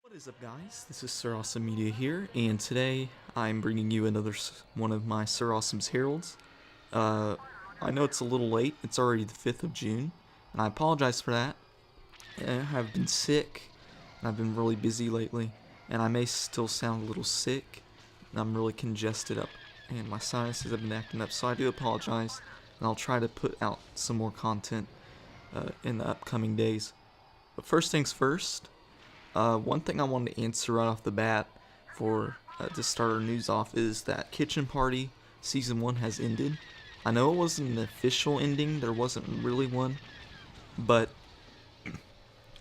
What is up, guys? This is Sir Awesome Media here, and today I'm bringing you another one of my Sir Awesome's Heralds. I know it's a little late, it's already the 5th of June, and I apologize for that. I've been sick, and I've been really busy lately, and I may still sound a little sick, and I'm really congested up, and my sinuses have been acting up, so I do apologize, and I'll try to put out some more content in the upcoming days. But first things first, one thing I wanted to answer right off the bat for to start our news off is that Kitchen Party Season 1 has ended. I know it wasn't an official ending, there wasn't really one, but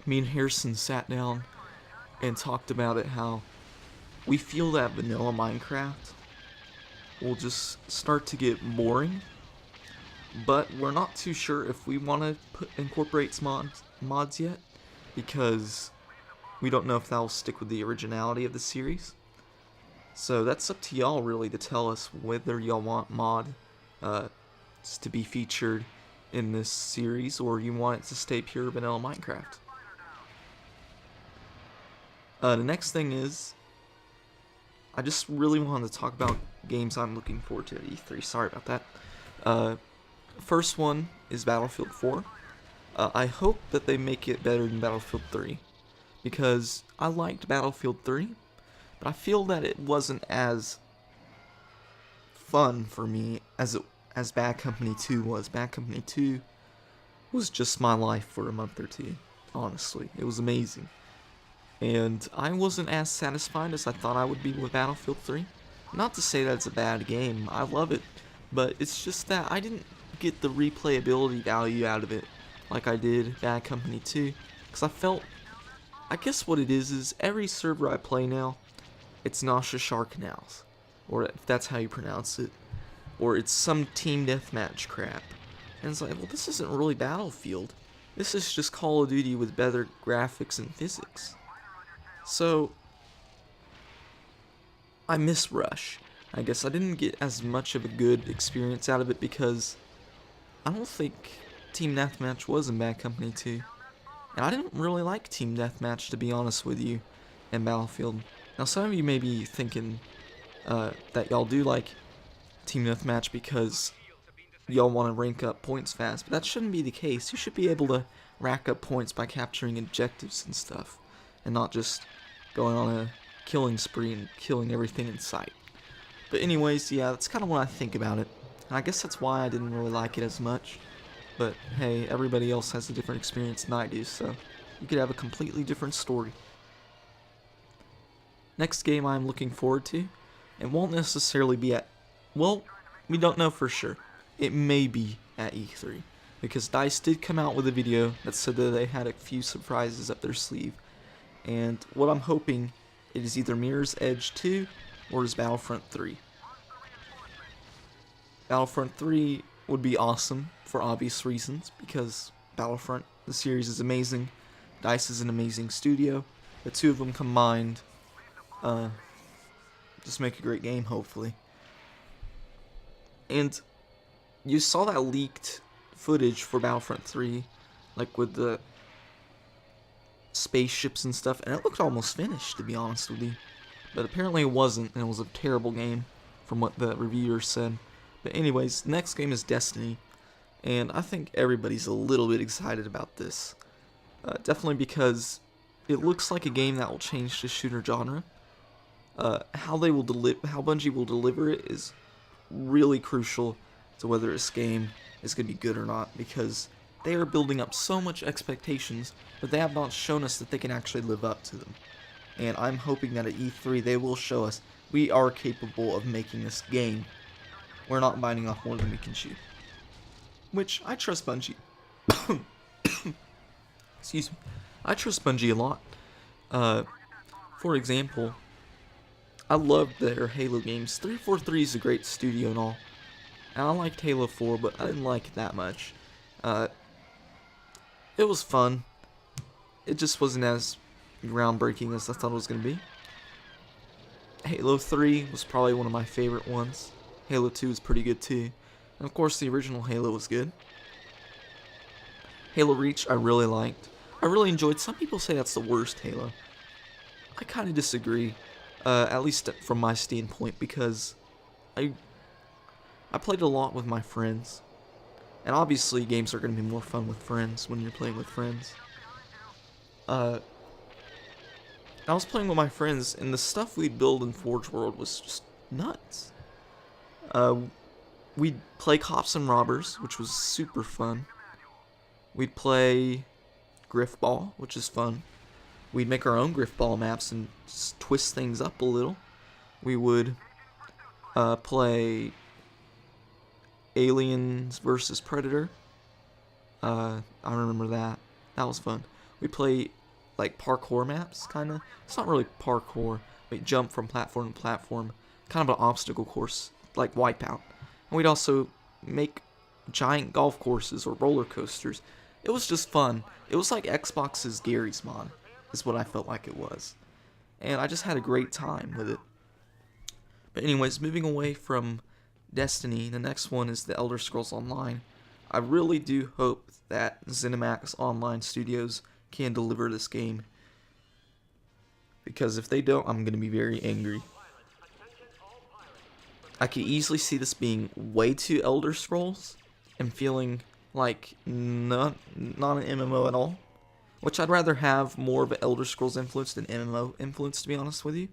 me and Harrison sat down and talked about it, how we feel that vanilla Minecraft will just start to get boring, but we're not too sure if we want to incorporate mods yet, because we don't know if that will stick with the originality of the series. So that's up to y'all really to tell us whether y'all want mod to be featured in this series, or you want it to stay pure vanilla Minecraft. The next thing is, I just really wanted to talk about games I'm looking forward to at E3. Sorry about that. First one is Battlefield 4. I hope that they make it better than Battlefield 3. Because I liked Battlefield 3, but I feel that it wasn't as fun for me as Bad Company 2 was. Bad Company 2 was just my life for a month or two, honestly. It was amazing. And I wasn't as satisfied as I thought I would be with Battlefield 3. Not to say that it's a bad game, I love it, but it's just that I didn't get the replayability value out of it like I did Bad Company 2, because I guess what it is every server I play now, it's Nosha Sharknaus, or if that's how you pronounce it, or it's some team deathmatch crap. And it's like, well, this isn't really Battlefield. This is just Call of Duty with better graphics and physics. So, I miss Rush. I guess I didn't get as much of a good experience out of it because I don't think Team Deathmatch was in Bad Company 2. And I didn't really like Team Deathmatch, to be honest with you, in Battlefield. Now, some of you may be thinking that y'all do like Team Deathmatch because y'all want to rank up points fast, but that shouldn't be the case. You should be able to rack up points by capturing objectives and stuff, and not just going on a killing spree and killing everything in sight. But anyways, yeah, that's kind of what I think about it. And I guess that's why I didn't really like it as much. But hey, everybody else has a different experience than I do, so you could have a completely different story. Next game I'm looking forward to, it won't necessarily be at, well, we don't know for sure. It may be at E3, because DICE did come out with a video that said that they had a few surprises up their sleeve. And what I'm hoping, it is either Mirror's Edge 2 or is Battlefront 3. Battlefront 3 would be awesome for obvious reasons, because Battlefront, the series, is amazing. DICE is an amazing studio. The two of them combined just make a great game, hopefully. And you saw that leaked footage for Battlefront 3, like with the spaceships and stuff, and it looked almost finished, to be honest with you. But apparently it wasn't, and it was a terrible game, from what the reviewers said. But anyways, next game is Destiny, and I think everybody's a little bit excited about this. Definitely because it looks like a game that will change the shooter genre. How Bungie will deliver it is really crucial to whether this game is going to be good or not, because they are building up so much expectations, but they have not shown us that they can actually live up to them. And I'm hoping that at E3 they will show us we are capable of making this game. We're not biting off more than we can chew. Which, I trust Bungie. Excuse me. I trust Bungie a lot. For example, I loved their Halo games. 343 is a great studio and all. And I liked Halo 4, but I didn't like it that much. It was fun. It just wasn't as groundbreaking as I thought it was going to be. Halo 3 was probably one of my favorite ones. Halo 2 is pretty good too. And of course the original Halo was good. Halo Reach I really liked. I really enjoyed. Some people say that's the worst Halo. I kind of disagree, at least from my standpoint, because I I played a lot with my friends, and obviously games are going to be more fun with friends when you're playing with friends. Uh, I was playing with my friends, and the stuff we'd build in Forge World was just nuts. Uh, we'd play Cops and Robbers, which was super fun. We'd play Griffball, which is fun. We'd make our own Griffball maps and twist things up a little. We would play Aliens versus Predator. I remember that. That was fun. We play like parkour maps, kind of. It's not really parkour. We jump from platform to platform, kind of an obstacle course, like Wipeout. And we'd also make giant golf courses or roller coasters. It was just fun. It was like Xbox's Gary's Mod, is what I felt like it was. And I just had a great time with it. But anyways, moving away from Destiny, the next one is the Elder Scrolls Online. I really do hope that ZeniMax Online Studios can deliver this game, because if they don't, I'm going to be very angry. I could easily see this being way too Elder Scrolls and feeling like not an MMO at all, which I'd rather have more of an Elder Scrolls influence than MMO influence, to be honest with you.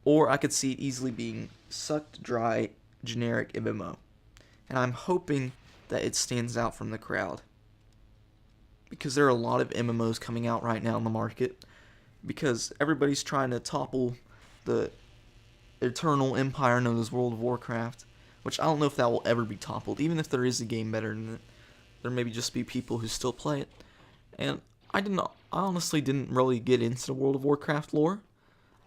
Or I could see it easily being sucked dry, generic MMO. And I'm hoping that it stands out from the crowd, because there are a lot of MMOs coming out right now in the market, because everybody's trying to topple the eternal empire known as World of Warcraft, which I don't know if that will ever be toppled. Even if there is a game better than it, there may just be people who still play it. And I honestly didn't really get into the World of Warcraft lore.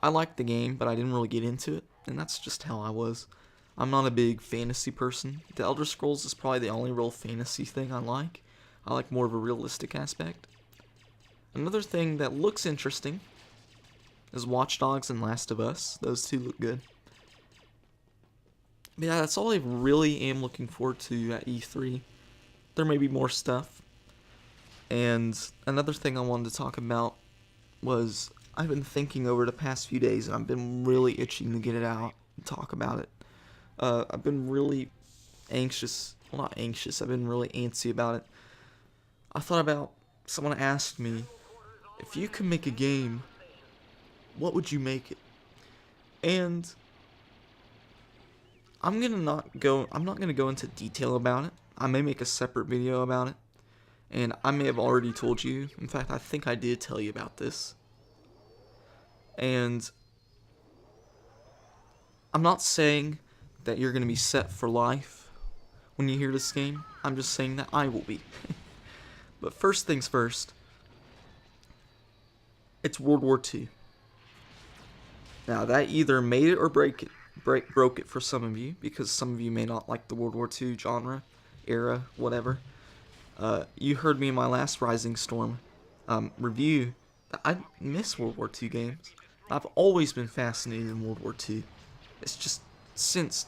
I liked the game, but I didn't really get into it, and that's just how I was. I'm not a big fantasy person. The Elder Scrolls is probably the only real fantasy thing I like. I like more of a realistic aspect. Another thing that looks interesting is Watch Dogs and Last of Us. Those two look good. But yeah, that's all I really am looking forward to at E3. There may be more stuff. And another thing I wanted to talk about was I've been thinking over the past few days, and I've been really itching to get it out and talk about it. I've been really anxious. Well, not anxious. I've been really antsy about it. I thought about, someone asked me, if you could make a game, what would you make it? And I'm not gonna go into detail about it. I may make a separate video about it, and I may have already told you. In fact, I think I did tell you about this. And I'm not saying that you're gonna be set for life when you hear this game. I'm just saying that I will be. But first things first, it's World War II. Now that either made it or broke it for some of you, because some of you may not like the World War II genre, era, whatever. You heard me in my last Rising Storm review that I miss World War II games. I've always been fascinated in World War II. It's just since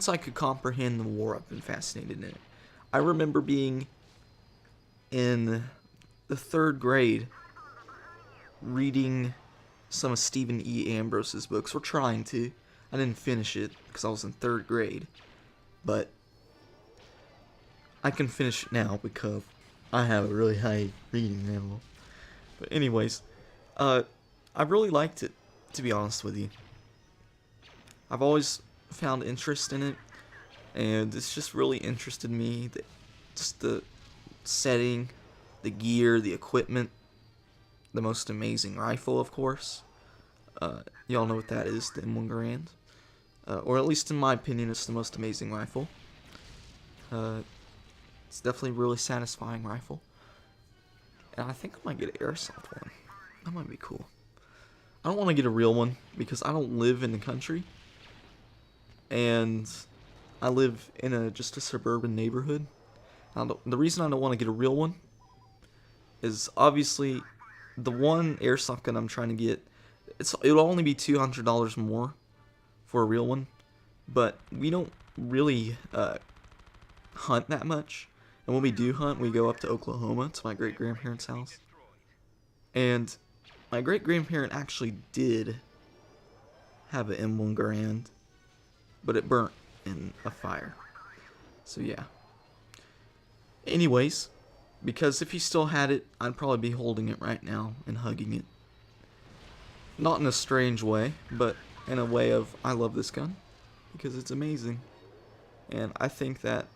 I could comprehend the war, I've been fascinated in it. I remember being in the 3rd grade reading some of Stephen E. Ambrose's books, or trying to. I didn't finish it because I was in 3rd grade, but I can finish it now because I have a really high reading level. But anyways, I really liked it, to be honest with you. I've always found interest in it, and it's just really interested me. Just the setting, the gear, the equipment, the most amazing rifle, of course. Y'all know what that is, the M1 Garand. Or at least in my opinion, it's the most amazing rifle. It's definitely a really satisfying rifle. And I think I might get an airsoft one. That might be cool. I don't want to get a real one because I don't live in the country. And I live in just a suburban neighborhood. The reason I don't want to get a real one is obviously the one airsoft gun I'm trying to get, it'll only be $200 more for a real one, but we don't really hunt that much, and when we do hunt, we go up to Oklahoma to my great grandparents' house, and My great-grandparent actually did have an M1 Garand, but it burnt in a fire. So yeah. Anyways, because if he still had it, I'd probably be holding it right now and hugging it. Not in a strange way, but in a way of, I love this gun, because it's amazing. And I think that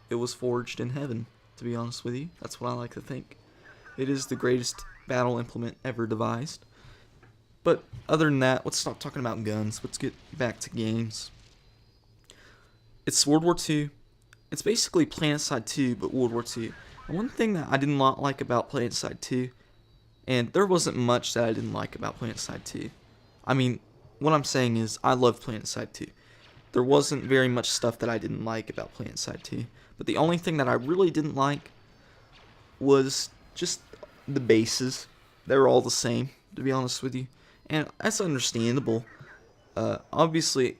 it was forged in heaven, to be honest with you. That's what I like to think. It is the greatest battle implement ever devised. But other than that, let's stop talking about guns. Let's get back to games. It's World War II. It's basically PlanetSide 2, but World War II. And one thing that I did not like about PlanetSide 2, and there wasn't much that I didn't like about PlanetSide 2. I mean, what I'm saying is, I love PlanetSide 2. There wasn't very much stuff that I didn't like about PlanetSide 2. But the only thing that I really didn't like was just the bases. They were all the same, to be honest with you. And that's understandable. Obviously,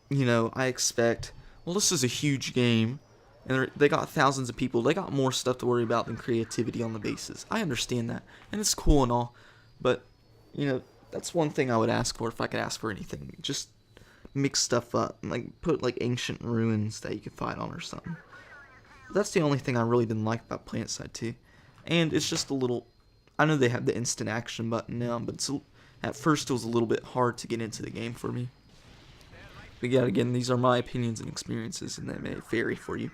you know, I expect, well, this is a huge game, and they got thousands of people. They got more stuff to worry about than creativity on the bases. I understand that, and it's cool and all, but, you know, that's one thing I would ask for if I could ask for anything. Just mix stuff up, like put like ancient ruins that you could fight on or something. But that's the only thing I really didn't like about PlanetSide 2. And it's just a little, I know they have the instant action button now, but at first it was a little bit hard to get into the game for me. But yeah, again, these are my opinions and experiences, and they may vary for you.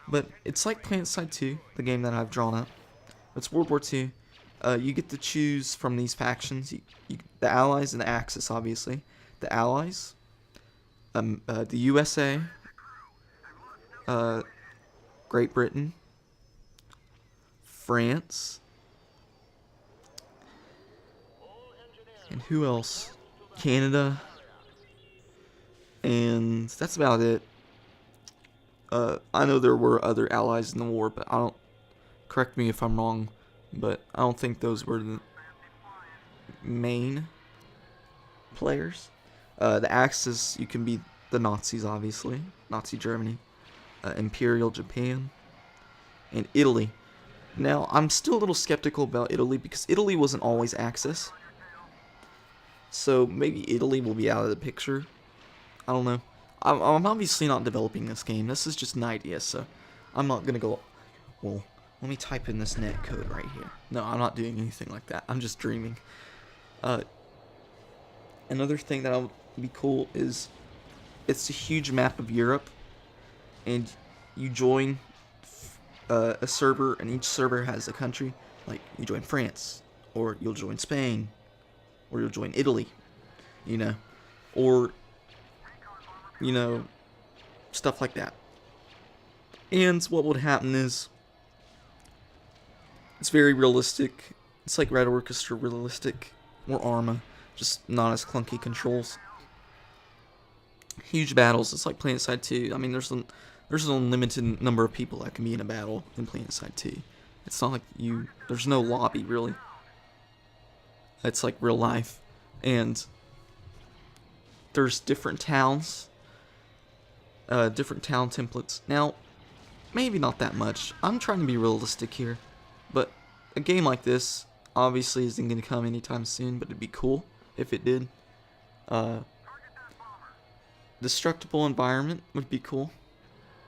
But it's like PlanetSide 2, the game that I've drawn up. It's World War II. You get to choose from these factions. The Allies and the Axis, obviously. The Allies, the USA, Great Britain, France, and who else? Canada, and that's about it. I know there were other allies in the war, but I don't, correct me if I'm wrong, but I don't think those were the main players. The Axis, you can be the Nazis, obviously. Nazi Germany. Imperial Japan. And Italy. Now, I'm still a little skeptical about Italy, because Italy wasn't always Axis. So, maybe Italy will be out of the picture. I don't know. I'm obviously not developing this game. This is just an idea, so I'm not going to go, well, let me type in this net code right here. No, I'm not doing anything like that. I'm just dreaming. Another thing that would be cool is it's a huge map of Europe, and you join a server, and each server has a country. Like, you join France, or you'll join Spain, or you'll join Italy, you know, or, you know, stuff like that. And what would happen is, it's very realistic. It's like Red Orchestra realistic, or Arma, just not as clunky controls. Huge battles. It's like PlanetSide 2. I mean, there's an unlimited number of people that can be in a battle in PlanetSide 2. It's not like there's no lobby, really. It's like real life. And there's different towns, different town templates. Now, maybe not that much. I'm trying to be realistic here. But a game like this obviously isn't going to come anytime soon, but it'd be cool if it did. Destructible environment would be cool,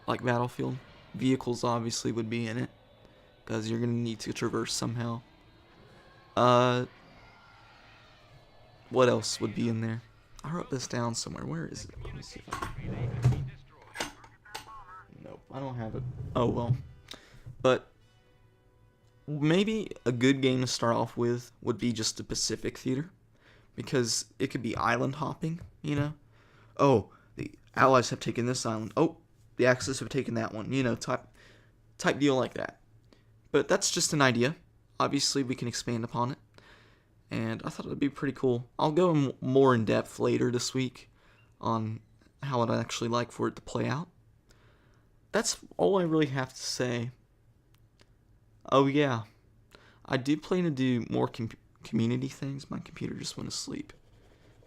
like Battlefield. Vehicles obviously would be in it, because you're going to need to traverse somehow. What else would be in there? I wrote this down somewhere. Where is it? Let me see if nope, I don't have it. Oh well. But maybe a good game to start off with would be just the Pacific Theater, because it could be island hopping, you know? Oh, the Allies have taken this island. Oh, the Axis have taken that one, you know, type deal like that. But that's just an idea. Obviously, we can expand upon it. And I thought it would be pretty cool. I'll go more in depth later this week on how I'd actually like for it to play out. That's all I really have to say. Oh yeah, I do plan to do more community things. My computer just went to sleep.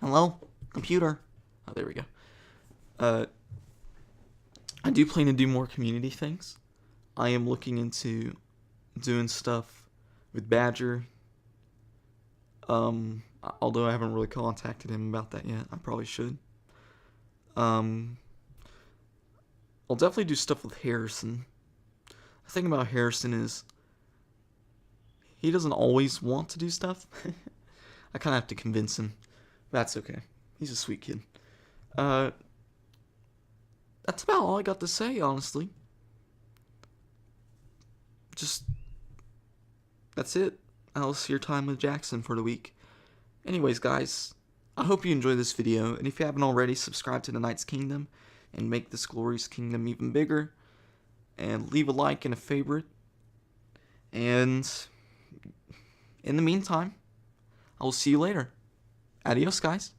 Hello, computer. Oh, there we go. I do plan to do more community things. I am looking into doing stuff with Badger Although I haven't really contacted him about that yet. I probably should. Um, I'll definitely do stuff with Harrison. The thing about Harrison is he doesn't always want to do stuff. I kind of have to convince him. That's okay. He's a sweet kid. That's about all I got to say, honestly. Just, that's it. I'll see your time with Jackson for the week. Anyways, guys, I hope you enjoyed this video, and if you haven't already, subscribe to the Knight's Kingdom and make this glorious kingdom even bigger. And leave a like and a favorite. And in the meantime, I will see you later. Adios, guys.